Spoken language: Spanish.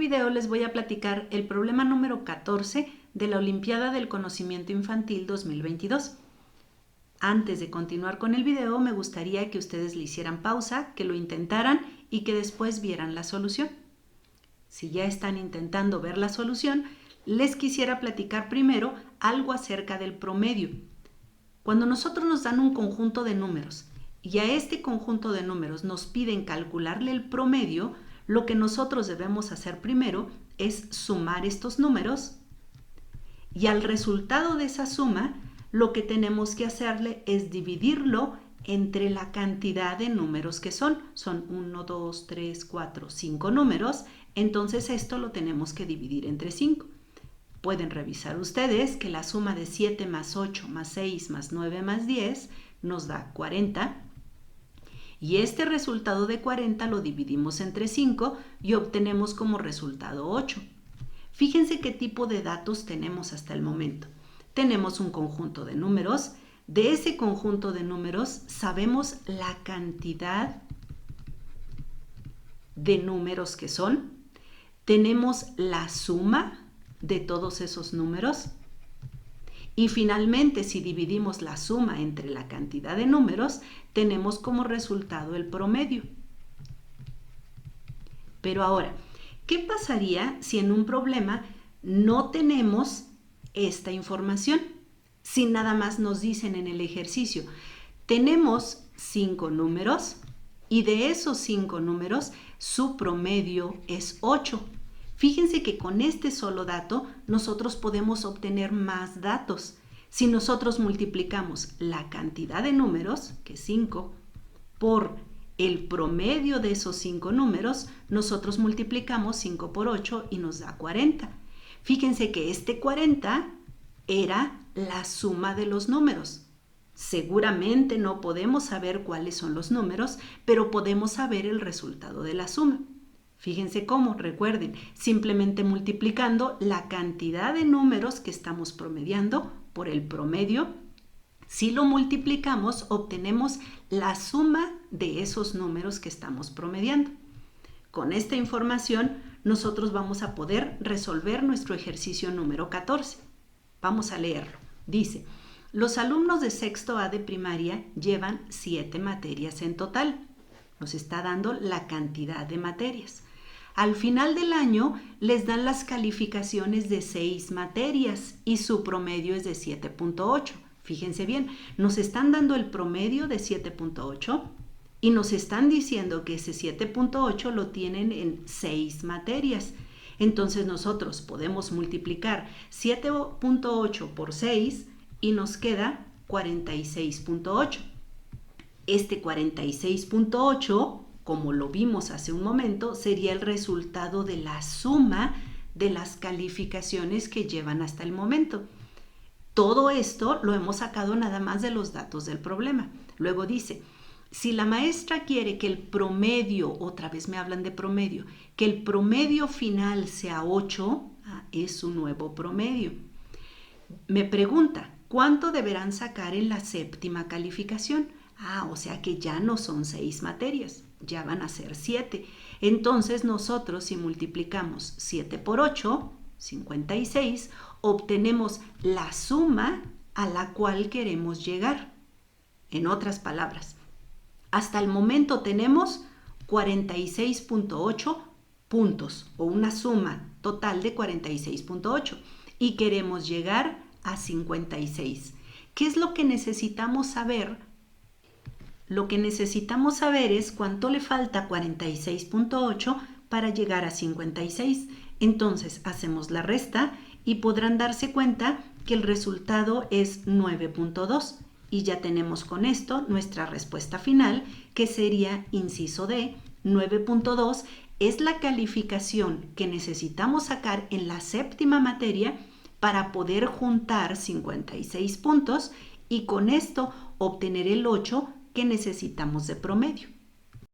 video les voy a platicar el problema número 14 de la Olimpiada del Conocimiento Infantil 2022. Antes de continuar con el video, me gustaría que ustedes le hicieran pausa, que lo intentaran y que después vieran la solución. Si ya están intentando ver la solución, les quisiera platicar primero algo acerca del promedio. Cuando nosotros nos dan un conjunto de números y a este conjunto de números nos piden calcularle el promedio, lo que nosotros debemos hacer primero es sumar estos números y al resultado de esa suma lo que tenemos que hacerle es dividirlo entre la cantidad de números que son. Son 1, 2, 3, 4, 5 números, entonces esto lo tenemos que dividir entre 5. Pueden revisar ustedes que la suma de 7 más 8 más 6 más 9 más 10 nos da 40. Y este resultado de 40 lo dividimos entre 5 y obtenemos como resultado 8. Fíjense qué tipo de datos tenemos hasta el momento. Tenemos un conjunto de números. De ese conjunto de números sabemos la cantidad de números que son. Tenemos la suma de todos esos números. Y finalmente, si dividimos la suma entre la cantidad de números, tenemos como resultado el promedio. Pero ahora, ¿qué pasaría si en un problema no tenemos esta información? Si nada más nos dicen en el ejercicio, tenemos 5 números y de esos 5 números su promedio es 8. Fíjense que con este solo dato nosotros podemos obtener más datos. Si nosotros multiplicamos la cantidad de números, que es 5, por el promedio de esos 5 números, nosotros multiplicamos 5 por 8 y nos da 40. Fíjense que este 40 era la suma de los números. Seguramente no podemos saber cuáles son los números, pero podemos saber el resultado de la suma. Fíjense cómo, recuerden, simplemente multiplicando la cantidad de números que estamos promediando por el promedio. Si lo multiplicamos, obtenemos la suma de esos números que estamos promediando. Con esta información, nosotros vamos a poder resolver nuestro ejercicio número 14. Vamos a leerlo. Dice, los alumnos de sexto A de primaria llevan 7 materias en total. Nos está dando la cantidad de materias. Al final del año les dan las calificaciones de 6 materias y su promedio es de 7.8. Fíjense bien, nos están dando el promedio de 7.8 y nos están diciendo que ese 7.8 lo tienen en 6 materias. Entonces nosotros podemos multiplicar 7.8 por 6 y nos queda 46.8. Este 46.8, como lo vimos hace un momento, sería el resultado de la suma de las calificaciones que llevan hasta el momento. Todo esto lo hemos sacado nada más de los datos del problema. Luego dice, si la maestra quiere que el promedio, otra vez me hablan de promedio, que el promedio final sea 8, es su nuevo promedio. Me pregunta, ¿cuánto deberán sacar en la séptima calificación? O sea que ya no son 6 materias, ya van a ser 7. Entonces nosotros si multiplicamos 7 por 8, 56, obtenemos la suma a la cual queremos llegar. En otras palabras, hasta el momento tenemos 46.8 puntos o una suma total de 46.8 y queremos llegar a 56. ¿Qué es lo que necesitamos saber? Lo que necesitamos saber es cuánto le falta a 46.8 para llegar a 56. Entonces hacemos la resta y podrán darse cuenta que el resultado es 9.2 y ya tenemos con esto nuestra respuesta final, que sería inciso D. 9.2 es la calificación que necesitamos sacar en la séptima materia para poder juntar 56 puntos y con esto obtener el 8 que necesitamos de promedio.